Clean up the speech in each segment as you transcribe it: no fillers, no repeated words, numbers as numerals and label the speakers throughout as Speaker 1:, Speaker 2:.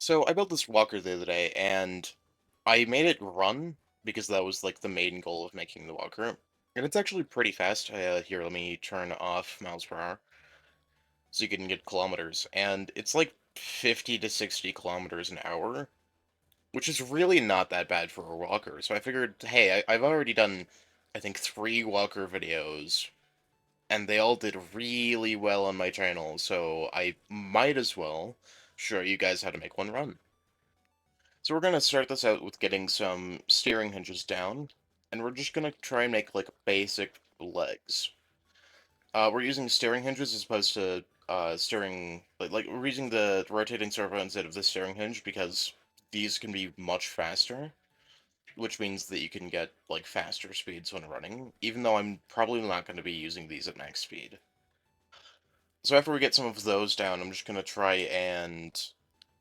Speaker 1: So I built this walker the other day, and I made it run because that was like the main goal of making the walker. And it's actually pretty fast. Here, let me turn off miles per hour so you can get kilometers. And it's like 50 to 60 kilometers an hour, which is really not that bad for a walker. So I figured, hey, I've already done, I think, 3 walker videos, and they all did really well on my channel, so I might as well show you guys how to make one run. So we're going to start this out with getting some steering hinges down, and we're just going to try and make like basic legs. We're using steering hinges as opposed to steering, like we're using the rotating servo instead of the steering hinge because these can be much faster, which means that you can get like faster speeds when running, even though I'm probably not going to be using these at max speed. So after we get some of those down, I'm just going to try and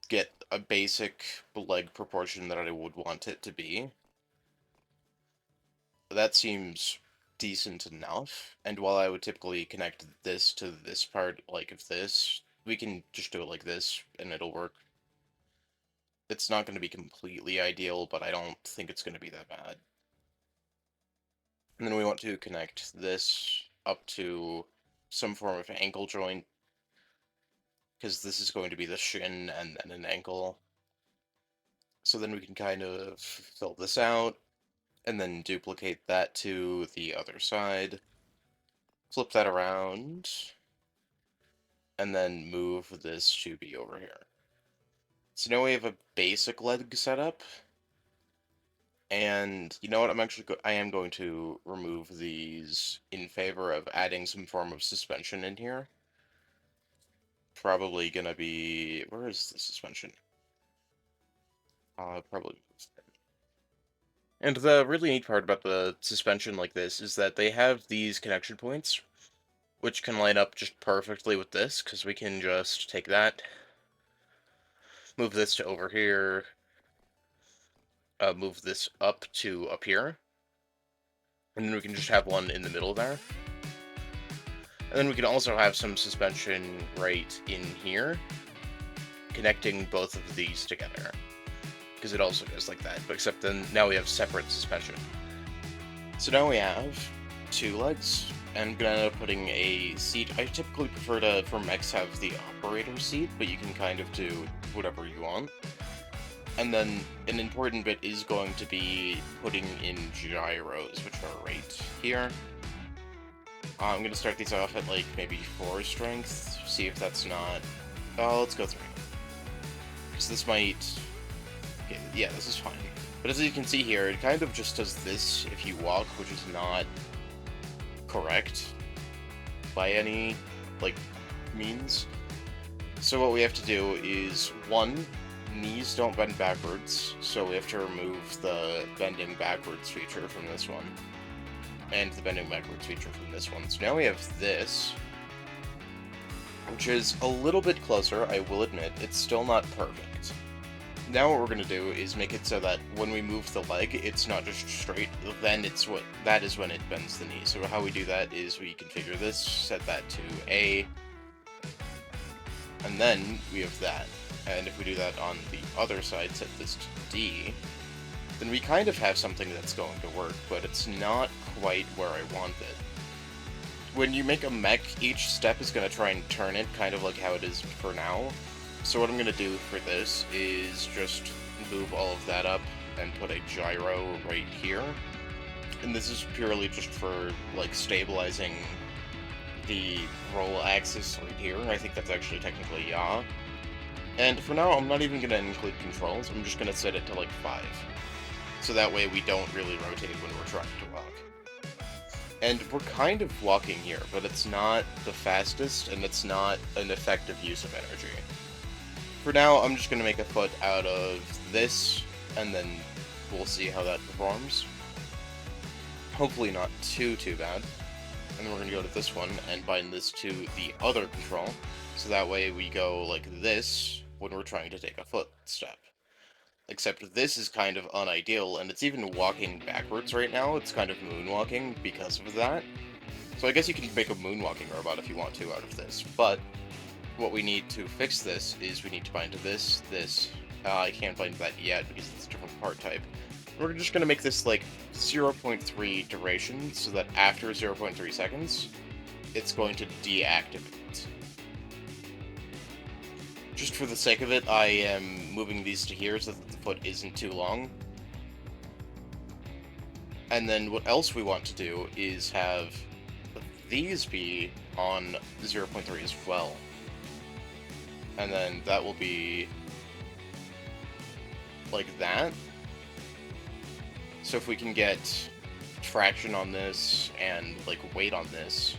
Speaker 1: get a basic leg proportion that I would want it to be. That seems decent enough. And while I would typically connect this to this part, like of this, we can just do it like this, and it'll work. It's not going to be completely ideal, but I don't think it's going to be that bad. And then we want to connect this up to some form of ankle joint, because this is going to be the shin and then an ankle. So then we can kind of fill this out, and then duplicate that to the other side. Flip that around, and then move this to be over here. So now we have a basic leg setup, and you know what? I am going to remove these in favor of adding some form of suspension in here. Probably gonna be, where is the suspension? Probably. And the really neat part about the suspension like this is that they have these connection points, which can line up just perfectly with this, because we can just take that, move this to over here, move this up to up here, and then we can just have one in the middle there. And then we can also have some suspension right in here, connecting both of these together, because it also goes like that, but except then now we have separate suspension. So now we have 2 legs, and I'm gonna end up putting a seat. I typically prefer to, for mechs, have the operator seat, but you can kind of do whatever you want. And then an important bit is going to be putting in gyros, which are right here. I'm going to start these off at like maybe 4 strength, see if that's not... Oh, let's go 3. Because this might... Okay, yeah, this is fine. But as you can see here, it kind of just does this if you walk, which is not correct by any, like, means. So what we have to do is, 1, knees don't bend backwards, so we have to remove the bending backwards feature from this one, and the bending backwards feature from this one. So now we have this, which is a little bit closer, I will admit. It's still not perfect. Now what we're going to do is make it so that when we move the leg, it's not just straight, then that is when it bends the knee. So how we do that is we configure this, set that to A, and then we have that. And if we do that on the other side, set this to D, then we kind of have something that's going to work, but it's not quite where I want it. When you make a mech, each step is going to try and turn it, kind of like how it is for now. So what I'm going to do for this is just move all of that up and put a gyro right here. And this is purely just for, like, stabilizing the roll axis right here. I think that's actually technically yaw. And for now, I'm not even going to include controls. I'm just going to set it to, like, 5. So that way we don't really rotate when we're trying to walk. And we're kind of walking here, but it's not the fastest, and it's not an effective use of energy. For now, I'm just going to make a foot out of this, and then we'll see how that performs. Hopefully not too bad. And then we're going to go to this one and bind this to the other control, so that way we go like this when we're trying to take a foot step. Except this is kind of unideal, and it's even walking backwards right now. It's kind of moonwalking because of that. So I guess you can make a moonwalking robot if you want to out of this, but what we need to fix this is we need to bind to this, this, I can't find that yet because it's a different part type. We're just going to make this like 0.3 duration so that after 0.3 seconds, it's going to deactivate. Just for the sake of it, I am moving these to here so that the foot isn't too long. And then what else we want to do is have these be on 0.3 as well. And then that will be like that. So if we can get traction on this and like weight on this,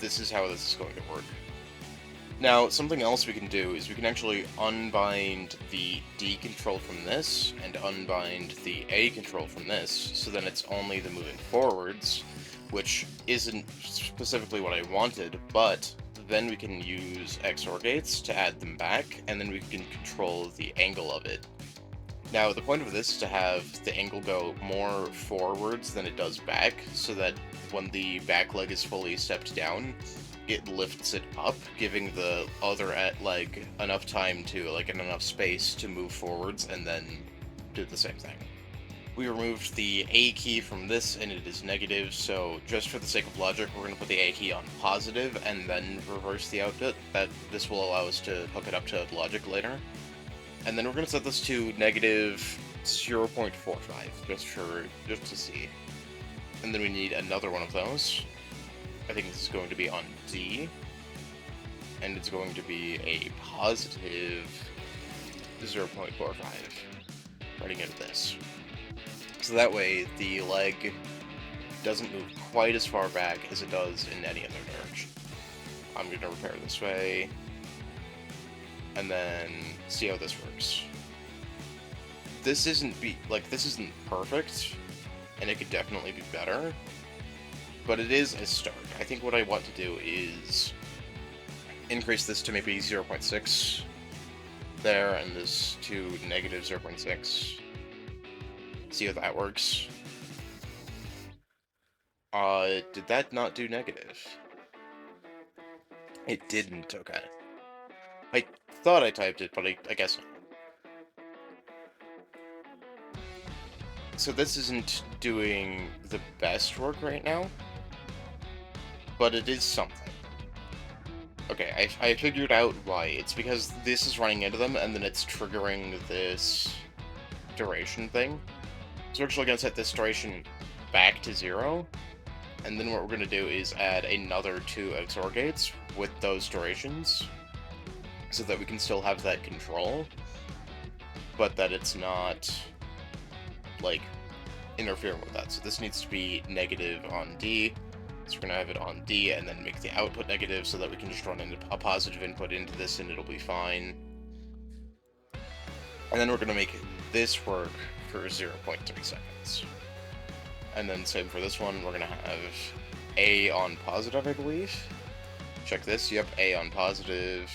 Speaker 1: this is how this is going to work. Now, something else we can do is we can actually unbind the D control from this and unbind the A control from this, so then it's only the moving forwards, which isn't specifically what I wanted, but then we can use XOR gates to add them back, and then we can control the angle of it. Now, the point of this is to have the angle go more forwards than it does back, so that when the back leg is fully stepped down, it lifts it up, giving the other leg enough time to, like, enough space to move forwards and then do the same thing. We removed the A key from this and it is negative, so just for the sake of logic, we're going to put the A key on positive and then reverse the output. This will allow us to hook it up to logic later. And then we're going to set this to negative 0.45, just to see. And then we need another one of those. I think this is going to be on D, and it's going to be a positive 0.45, running into this. So that way, the leg doesn't move quite as far back as it does in any other direction. I'm going to repair this way, and then see how this works. This isn't perfect, and it could definitely be better, but it is a start. I think what I want to do is increase this to maybe 0.6 there, and this to negative 0.6. See how that works. Did that not do negative? It didn't, okay. I thought I typed it, but I guess not. So this isn't doing the best work right now, but it is something. Okay, I figured out why. It's because this is running into them, and then it's triggering this duration thing. So we're actually going to set this duration back to 0, and then what we're going to do is add another 2 XOR gates with those durations, so that we can still have that control, but that it's not, like, interfering with that. So this needs to be negative on D, so we're going to have it on D, and then make the output negative, so that we can just run a positive input into this, and it'll be fine. And then we're going to make this work for 0.3 seconds. And then same for this one, we're going to have A on positive, I believe. Check this, yep, A on positive,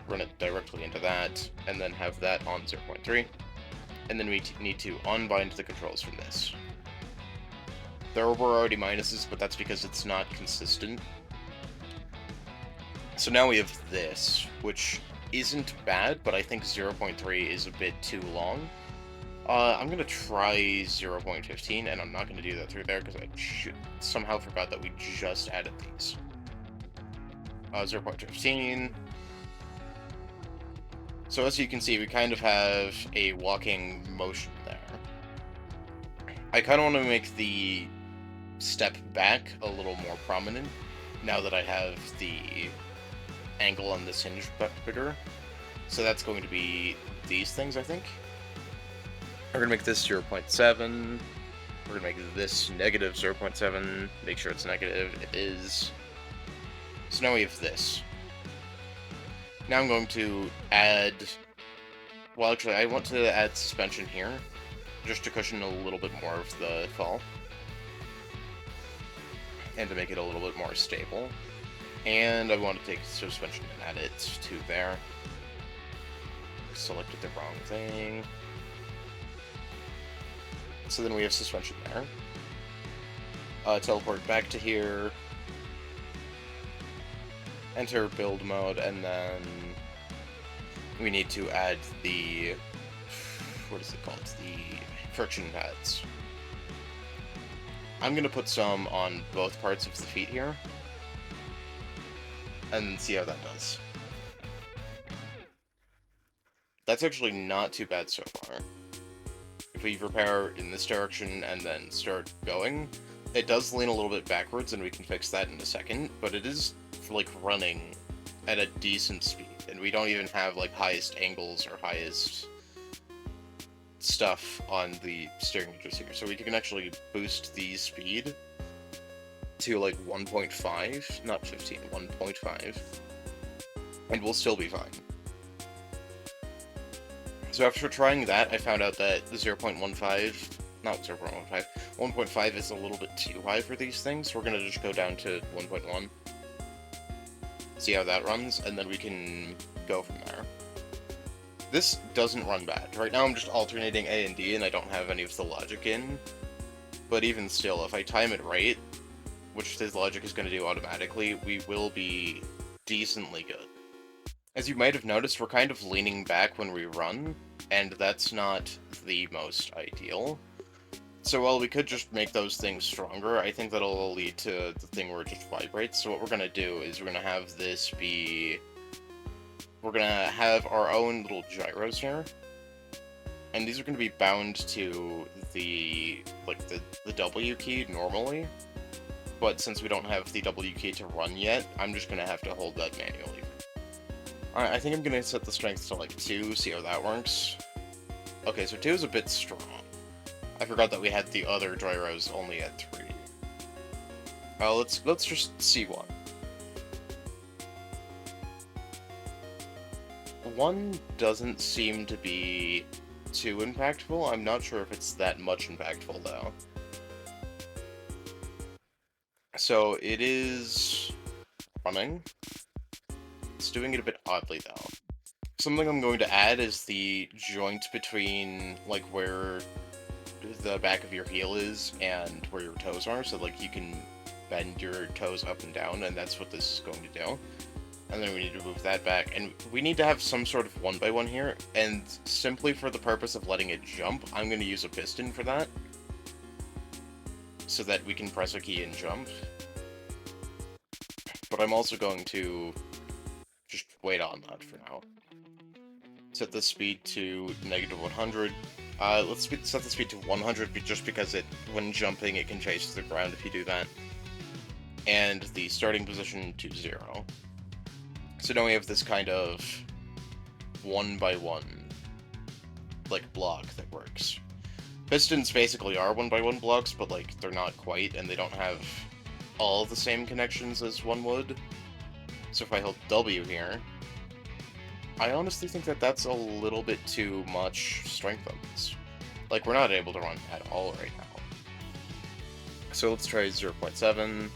Speaker 1: run it directly into that, and then have that on 0.3. And then we need to unbind the controls from this. There were already minuses, but that's because it's not consistent. So now we have this, which isn't bad, but I think 0.3 is a bit too long. I'm going to try 0.15, and I'm not going to do that through there, because I somehow forgot that we just added these. 0.15. So as you can see, we kind of have a walking motion there. I kind of want to make the step back a little more prominent, now that I have the angle on this hinge bigger. So that's going to be these things, I think. We're going to make this 0.7. We're going to make this negative 0.7. Make sure it's negative. It is. So now we have this. Now I'm going to add... Well, actually, I want to add suspension here, just to cushion a little bit more of the fall. And to make it a little bit more stable. And I want to take suspension and add it to there. Selected the wrong thing. So then we have suspension there. Teleport back to here. Enter build mode, and then we need to add the, what is it called? The friction pads. I'm gonna put some on both parts of the feet here, and see how that does. That's actually not too bad so far. If we repair in this direction and then start going, it does lean a little bit backwards, and we can fix that in a second, but it is, like, running at a decent speed, and we don't even have, like, highest angles or highest stuff on the steering meters here, so we can actually boost the speed to, like, 1.5, not 15, 1.5, and we'll still be fine. So after trying that, I found out that the 0.15, not 0.15, 1.5 is a little bit too high for these things, so we're going to just go down to 1.1, see how that runs, and then we can go from there. This doesn't run bad. Right now I'm just alternating A and D, and I don't have any of the logic in, but even still, if I time it right, which this logic is going to do automatically, we will be decently good. As you might have noticed, we're kind of leaning back when we run, and that's not the most ideal. So while we could just make those things stronger, I think that'll lead to the thing where it just vibrates. So what we're going to do is we're going to have this be... We're going to have our own little gyros here, and these are going to be bound to the, like, the W key normally, but since we don't have the W key to run yet, I'm just going to have to hold that manually. Alright, I think I'm going to set the strength to, like, 2, see how that works. Okay, so 2 is a bit strong. I forgot that we had the other gyros only at 3. Let's just see 1. 1 doesn't seem to be too impactful. I'm not sure if it's that much impactful, though. So, it is running. It's doing it a bit oddly, though. Something I'm going to add is the joint between, like, where the back of your heel is and where your toes are, so, like, you can bend your toes up and down, and that's what this is going to do. And then we need to move that back, and we need to have some sort of 1x1 here, and simply for the purpose of letting it jump, I'm going to use a piston for that, so that we can press a key and jump. But I'm also going to just wait on that for now. Set the speed to -100. Let's set the speed to 100, just because when jumping, it can chase the ground if you do that. And the starting position to 0. So now we have this kind of 1x1, like, block that works. Pistons basically are 1x1 blocks, but, like, they're not quite, and they don't have all the same connections as one would. So if I hold W here, I honestly think that that's a little bit too much strength on this. Like, we're not able to run at all right now. So let's try 0.7.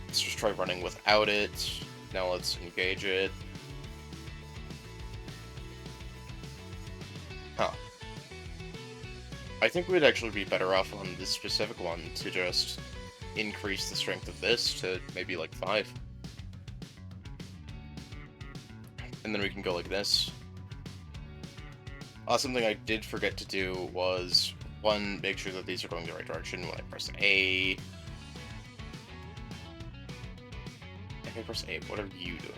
Speaker 1: Let's just try running without it. Now let's engage it. Huh. I think we'd actually be better off on this specific one to just increase the strength of this to maybe, like, 5. And then we can go like this. Something I did forget to do was, 1, make sure that these are going the right direction when I press A. If I press A, what are you doing?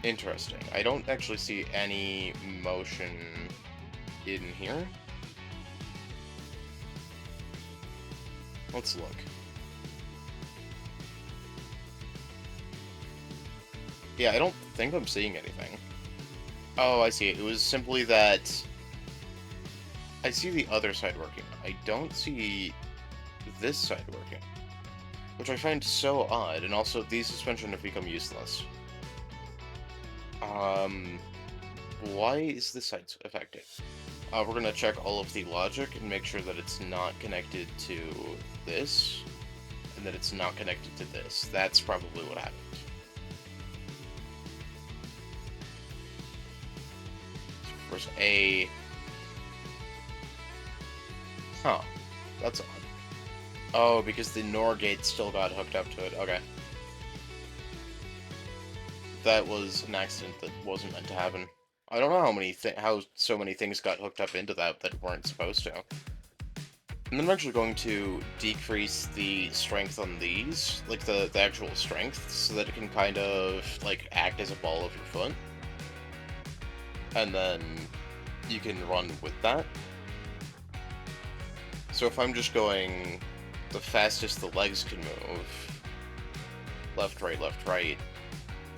Speaker 1: Interesting. I don't actually see any motion in here. Let's look. Yeah, I don't think I'm seeing anything. Oh, I see. It was simply that I see the other side working. I don't see this side working, which I find so odd, and also these suspension have become useless. Why is this side affected? We're gonna check all of the logic and make sure that it's not connected to this, and that it's not connected to this. That's probably what happened. Where's A? Huh. That's odd. Oh, because the NOR gate still got hooked up to it. Okay. That was an accident that wasn't meant to happen. I don't know how so many things got hooked up into that weren't supposed to. And then I'm actually going to decrease the strength on these, like the actual strength, so that it can kind of, like, act as a ball of your foot. And then you can run with that. So if I'm just going the fastest the legs can move, left, right,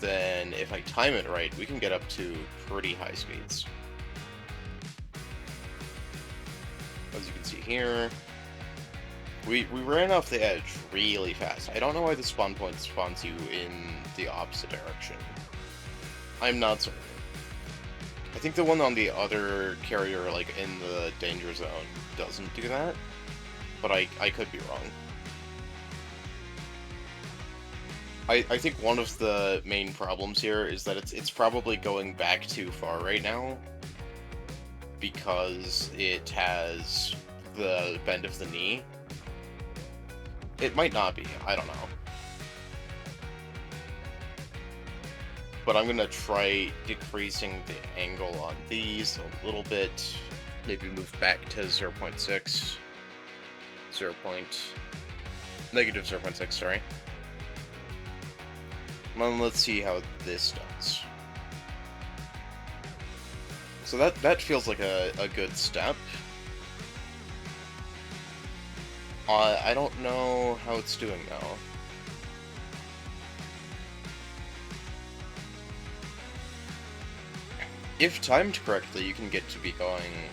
Speaker 1: then if I time it right, we can get up to pretty high speeds. As you can see here, we ran off the edge really fast. I don't know why the spawn point spawns you in the opposite direction. I'm not certain. I think the one on the other carrier, like in the danger zone, doesn't do that, but I could be wrong. I think one of the main problems here is that it's probably going back too far right now, because it has the bend of the knee. It might not be, I don't know. But I'm gonna try decreasing the angle on these a little bit. Maybe move back to 0.6. Negative 0.6, sorry. Well, let's see how this does. So that feels like a good step. I don't know how it's doing now. If timed correctly, you can get to be going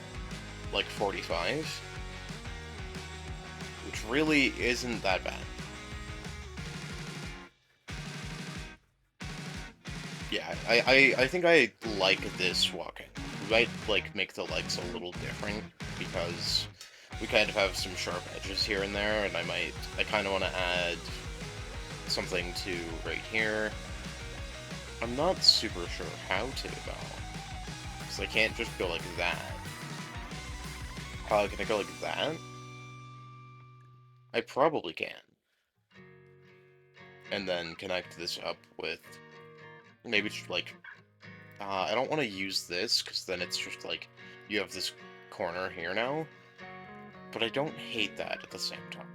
Speaker 1: like 45, which really isn't that bad. Yeah, I think I like this walking. We might, like, make the legs a little different, because we kind of have some sharp edges here and there, and I kind of want to add something to right here. I'm not super sure how to, though, because I can't just go like that. Can I go like that? I probably can. And then connect this up with maybe just, like, I don't want to use this, because then it's just, like, you have this corner here now. But I don't hate that at the same time.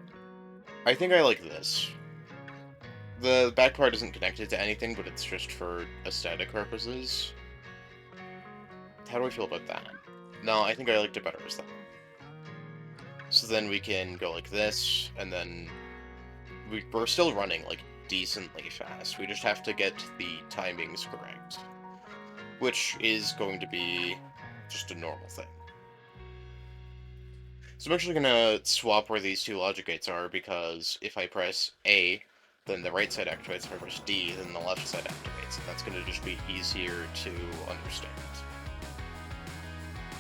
Speaker 1: I think I like this. The back part isn't connected to anything, but it's just for aesthetic purposes. How do I feel about that? No, I think I liked it better as that. So then we can go like this, and then we're still running, like, decently fast. We just have to get the timings correct, which is going to be just a normal thing. So I'm actually going to swap where these two logic gates are, because if I press A, then the right side activates. If I press D, then the left side activates. And that's going to just be easier to understand.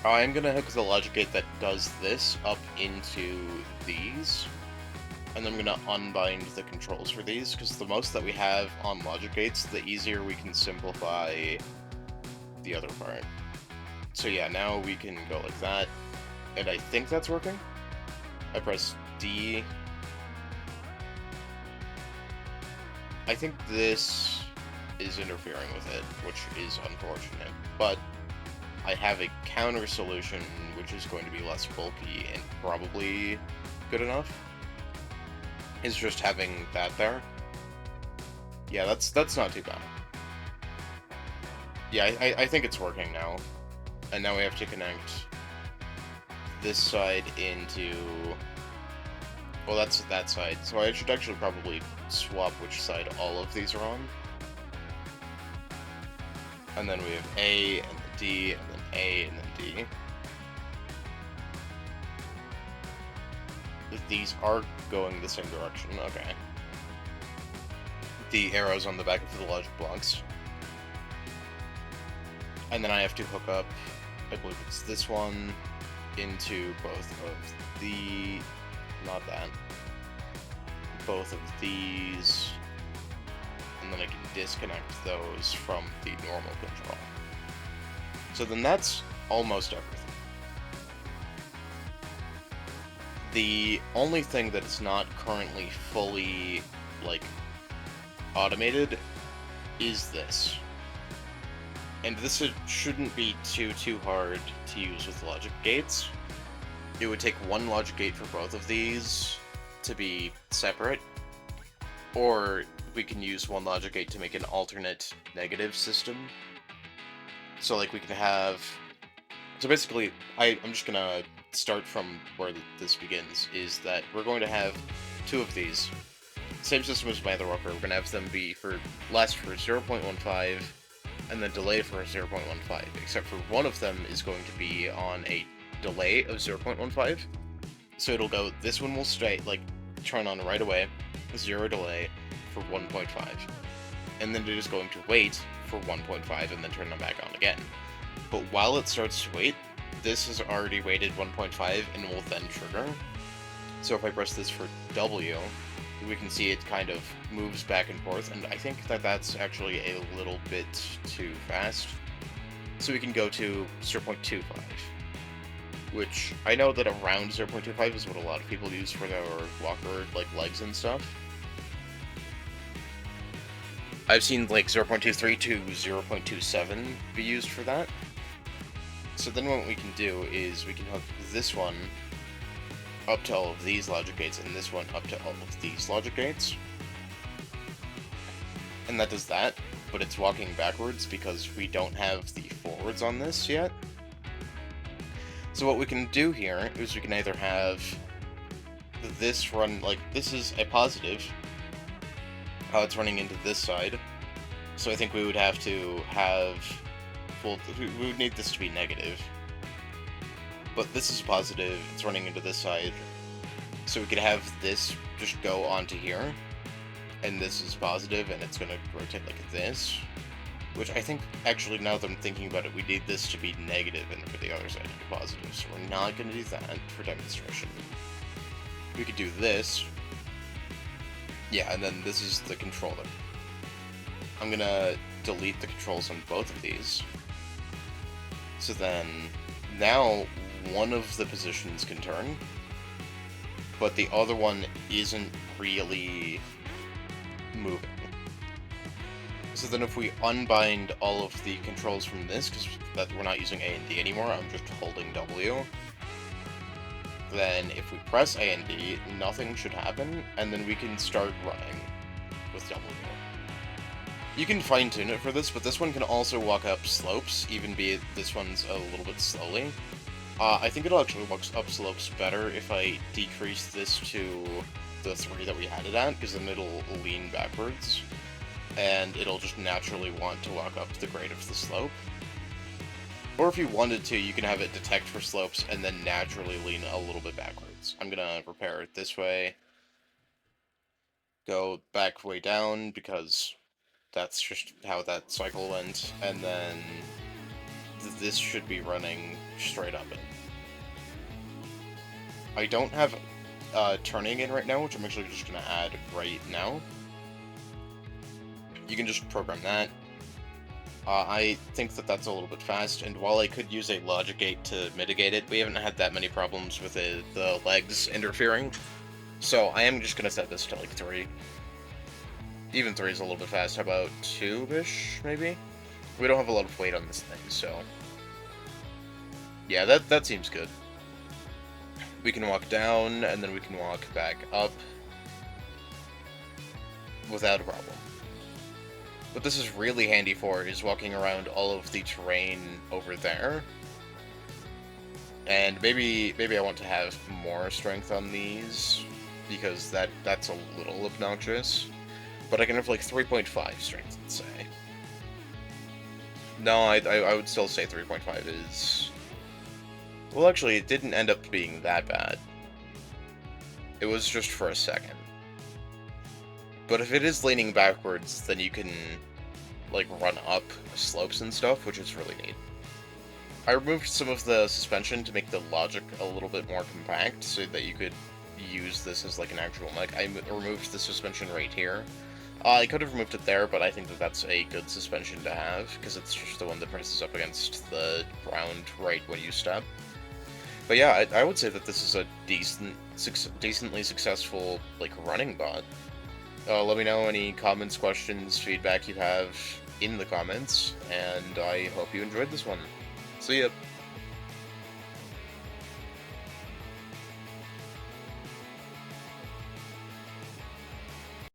Speaker 1: I'm going to hook the logic gate that does this up into these, and then I'm going to unbind the controls for these, because the most that we have on logic gates, the easier we can simplify the other part. So yeah, now we can go like that, and I think that's working. I press D. I think this is interfering with it, which is unfortunate, but I have a counter solution which is going to be less bulky and probably good enough. Is just having that there. Yeah, that's not too bad. Yeah, I think it's working now. And now we have to connect this side into... Well, that's that side. So I should actually probably swap which side all of these are on. And then we have A, and then D, and then A, and then D. These are going the same direction, okay. The arrows on the back of the logic blocks. And then I have to hook up, I believe it's this one, into both of the... not that. Both of these. And then I can disconnect those from the normal control. So then that's almost everything. The only thing that is not currently fully, like, automated is this. And this shouldn't be too hard to use with logic gates. It would take one logic gate for both of these to be separate, or we can use one logic gate to make an alternate negative system. So, like, we can have... So basically, I'm just gonna start from where this begins, is that we're going to have two of these. Same system as my other walker. We're gonna have them be last for 0.15, and then delay for 0.15, except for one of them is going to be on a delay of 0.15. So it'll go, this one will stay, like, turn on right away, 0 delay for 1.5. And then it is going to wait for 1.5 and then turn them back on again. But while it starts to wait, this has already waited 1.5 and will then trigger. So if I press this for W, we can see it kind of moves back and forth, and I think that that's actually a little bit too fast. So we can go to 0.25, which I know that around 0.25 is what a lot of people use for their walker, like, legs and stuff. I've seen, like, 0.23 to 0.27 be used for that. So then what we can do is we can hook this one up to all of these logic gates, and this one up to all of these logic gates. And that does that, but it's walking backwards because we don't have the forwards on this yet. So what we can do here is we can either have this run, like, this is a positive, how it's running into this side. So I think we would have to have, well, we would need this to be negative. But this is positive, it's running into this side. So we could have this just go onto here, and this is positive, and it's going to rotate like this. Which I think, actually, now that I'm thinking about it, we need this to be negative and for the other side to be positive. So we're not going to do that for demonstration. We could do this. Yeah, and then this is the controller. I'm going to delete the controls on both of these. So then, now one of the positions can turn, but the other one isn't really moving. So then if we unbind all of the controls from this, because we're not using A and D anymore, I'm just holding W, then if we press A and D, nothing should happen, and then we can start running with W. You can fine-tune it for this, but this one can also walk up slopes, even be it this one's a little bit slowly. I think it'll actually walk up slopes better if I decrease this to the 3 that we had it at, because then it'll lean backwards, and it'll just naturally want to walk up the grade of the slope. Or if you wanted to, you can have it detect for slopes and then naturally lean a little bit backwards. I'm gonna repair it this way, go back way down, because that's just how that cycle went, and then this should be running straight up it. I don't have turning in right now, which I'm actually just going to add right now. You can just program that. I think that that's a little bit fast, and while I could use a logic gate to mitigate it, we haven't had that many problems with the legs interfering. So I am just going to set this to like 3. Even 3 is a little bit fast. How about 2-ish, maybe? We don't have a lot of weight on this thing, so... yeah, that seems good. We can walk down, and then we can walk back up without a problem. What this is really handy for is walking around all of the terrain over there. And maybe I want to have more strength on these, because that's a little obnoxious. But I can have like 3.5 strength, let's say. No, I would still say 3.5 is... well, actually, it didn't end up being that bad. It was just for a second. But if it is leaning backwards, then you can, like, run up slopes and stuff, which is really neat. I removed some of the suspension to make the logic a little bit more compact, so that you could use this as, like, an actual mech. I removed the suspension right here. I could have removed it there, but I think that that's a good suspension to have, because it's just the one that presses up against the ground right when you step. But yeah, I would say that this is a decently successful like running bot. Let me know any comments, questions, feedback you have in the comments, and I hope you enjoyed this one. See ya.